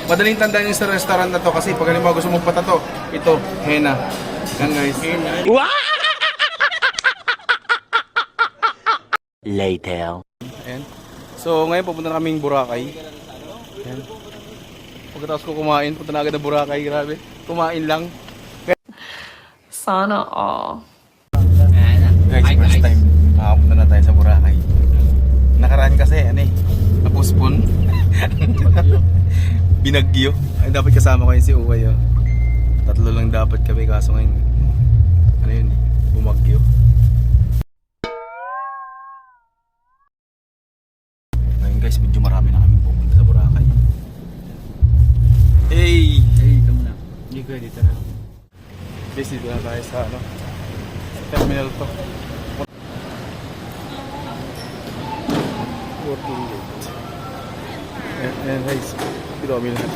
Madaling tandaan yung sa restaurant na to kasi pag halimbawa gusto mong patato, ito, henna. Yan guys. Later. Ayan. So ngayon pupunta na kaming Boracay. Ayan. Pagkatapos ko kumain, punta na agad ng Boracay. Grabe. Kumain lang. Sana all. Guys, first time makapunta na tayo sa Boracay. Nakaraan kasi, na-postpone. Binagyo. Ay, dapat kasama ko yun si Uway. Oh. 3 lang dapat kami, kaso ngayon, bumagyo. Ngayon guys, medyo marami na kami pupunta sa Boracay. Hey! Hey, ito muna. Hindi ko, dito na. Guys, dito na tayo sa, sa terminal to. Working gate. Ayan guys, dito kami lahat.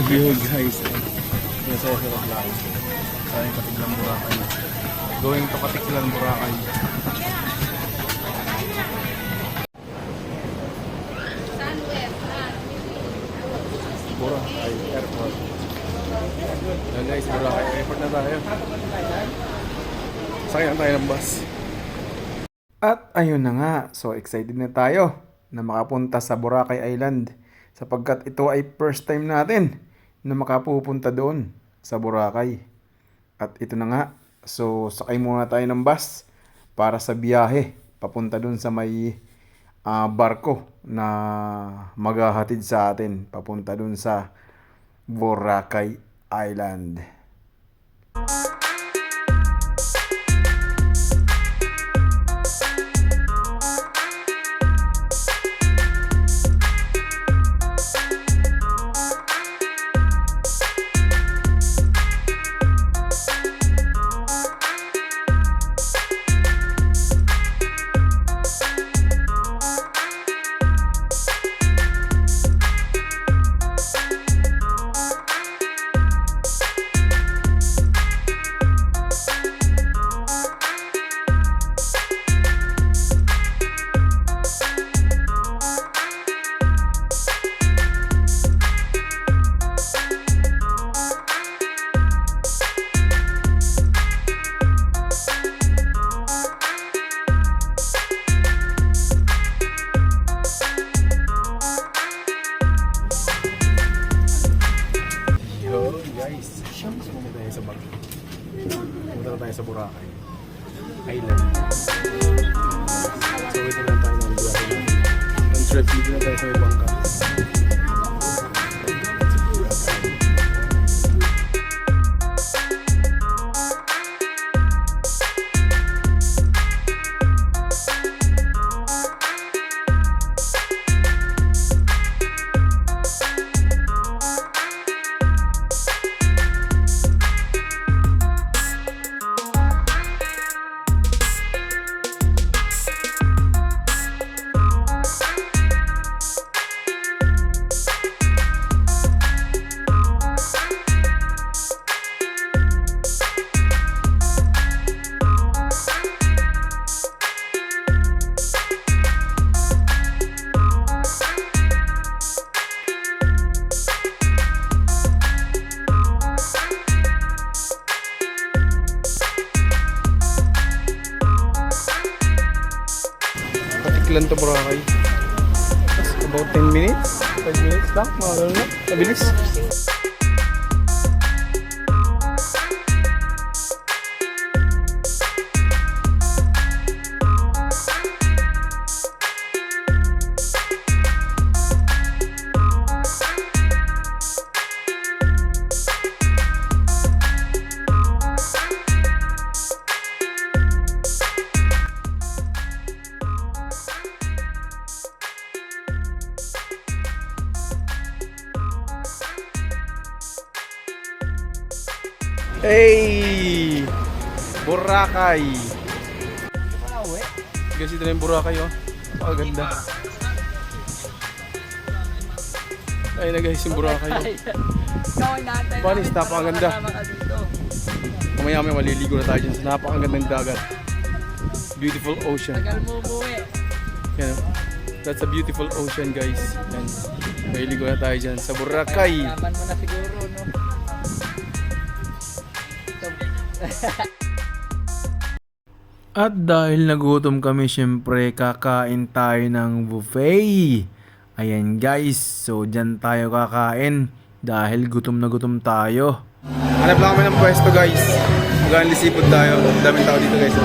View guys. Yung sa sarap lang. Tayong Katiglan Boracay. Going to Katiglan Boracay. Boracay Airport. Ayan guys, Boracay Airport na tayo. Sakyan tayo ng bus. At ayun na nga, so excited na tayo na makapunta sa Boracay Island sapagkat ito ay first time natin na makapupunta doon sa Boracay. At ito na nga, so sakay muna tayo ng bus para sa biyahe papunta doon sa may barko na maghahatid sa atin papunta doon sa Boracay Island. Punta na tayo sa Boracay Island. So ito lang tayo ng biyahe. Ang trip dito na tayo sa may bangka. Katiglan to Boracay. About 10 minutes, 5 minutes lang, mga gano'n na, mabilis. Hey! Boracay! Guys, ito na yung Boracay, oh. Napakaganda. Ayun na guys, yung Boracay, oh. Balis, napakaganda. Mamaya may maliligo na tayo dyan sa napakagandang dagat. Beautiful ocean. Tagal mo umuwi. Yan. That's a beautiful ocean, guys. Yan. Mailigo na tayo dyan sa Boracay. Naman mo na siguro, no? At dahil nagutom kami, syempre kakain tayo ng buffet. Ayan guys, so dyan tayo kakain dahil gutom na gutom tayo. Hanap lang kami ng pwesto guys. Magaling lisipod tayo. Daming tao dito guys.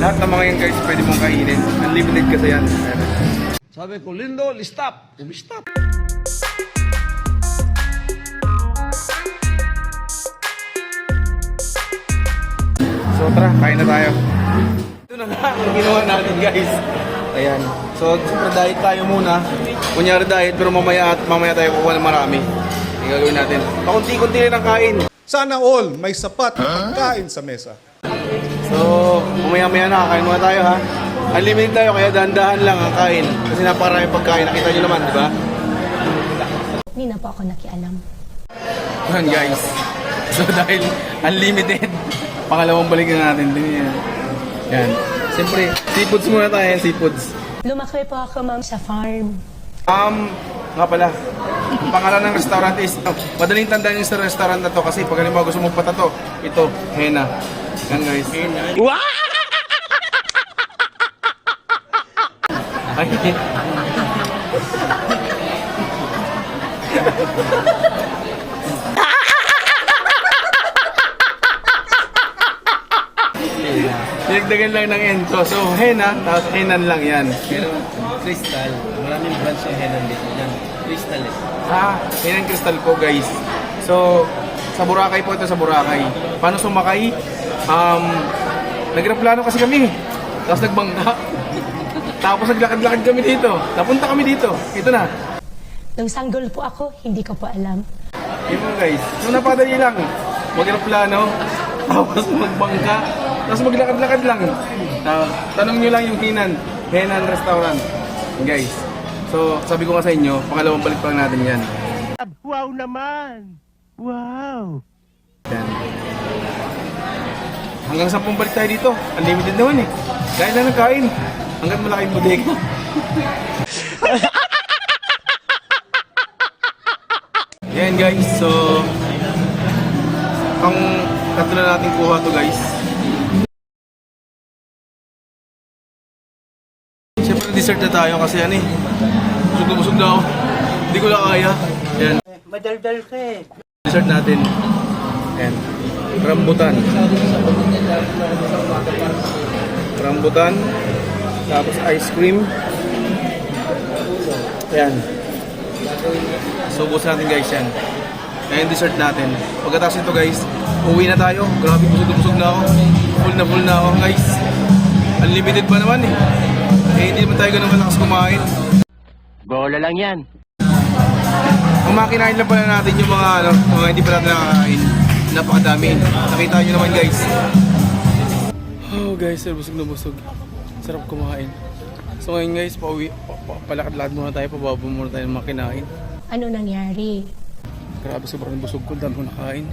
Lahat ng mga yan guys, pwede mong kainin. Unlimited kasi yan. Sabi ko, Lindo, listap. Umistap. So tara, kain na tayo. Ito na nga ang ginawa natin guys. Ayan. So super diet tayo muna. Kunyari diet pero mamaya tayo kukuha ng marami. Yung gagawin natin. Pakunti-kunti lang ang kain. Sana all may sapat na pagkain sa mesa. So mamaya na kakain muna tayo ha. Unlimited tayo kaya dahan-dahan lang ang kain. Kasi napakarami pagkain. Nakita nyo naman, di ba? Hindi na po ako nakialam. Yan guys. So dahil unlimited, pangalawang balik na natin. Tingnan yan. Yan. Siyempre, seafoods muna tayo. Seafoods. Lumaki po ako, ma'am, sa farm. Nga pala. Ang pangalan ng restaurant is, madaling tandaan yung sa restaurant na to kasi pag halimbawa gusto mong patato, ito, Hena. Yan guys. Ay. Dinagdagan lang ng ento. So, henna, tapos henan lang yan. Pero crystal, maraming branch yung henan dito. Yan, crystal eh. Henan crystal po, guys. So, sa Boracay po ito, sa Boracay. Paano sumakay? Nagreplano kasi kami. Tapos nagbangka. Tapos naglakad-lakad kami dito. Napunta kami dito. Ito na. Nung sanggol po ako, hindi ko po alam. Yun mo guys. So napadali lang. Mag-aeroplano. Tapos magbangka. Tapos maglakad-lakad lang. Tanong nyo lang yung Henan Restaurant. Guys. So sabi ko nga sa inyo, pangalawang balik pa lang natin yan. Wow naman! Wow! Yan. Hanggang 10 balik tayo dito. Unlimited naman eh. Kain lang ng kain. Hanggang malaking bodega. Yan guys, so pang tatlo na natin kuha to guys. Siyempre dessert na tayo kasi ano eh, busog na ako. Hindi ko na kaya. Yan. Madaldal ka eh. Dessert natin. Yan. Rambutan. Rambutan. Tapos ice cream. Yan. So, bukas natin guys yan. Ayan dessert natin. Pagkatapos nito guys, uwi na tayo. Grabe, busog na ako. Full na ako guys. Unlimited pa naman eh. Hindi naman tayo ganun malakas kumain. Bola lang yan. Ang makinain lang pala natin yung mga hindi pa natin nakakain. Napakadami. Nakita nyo naman guys. Oh guys, busog na busog. Sarap kumain. So ngayon guys, palakad-lakad muna tayo, pababa muna tayo ng makinain. Ano nangyari? Grabe, sobrang busog ko, dami ko nakain.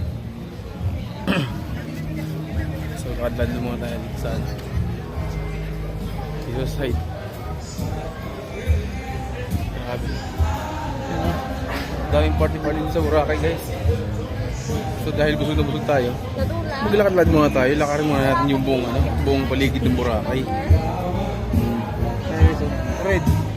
So lakad-lakad muna tayo sa dito sa side. Grabe. Daming party sa Boracay guys. So dahil busog na busog tayo, maglakad-lakad muna tayo, lakarin muna natin yung buong paligid ng Boracay. Red.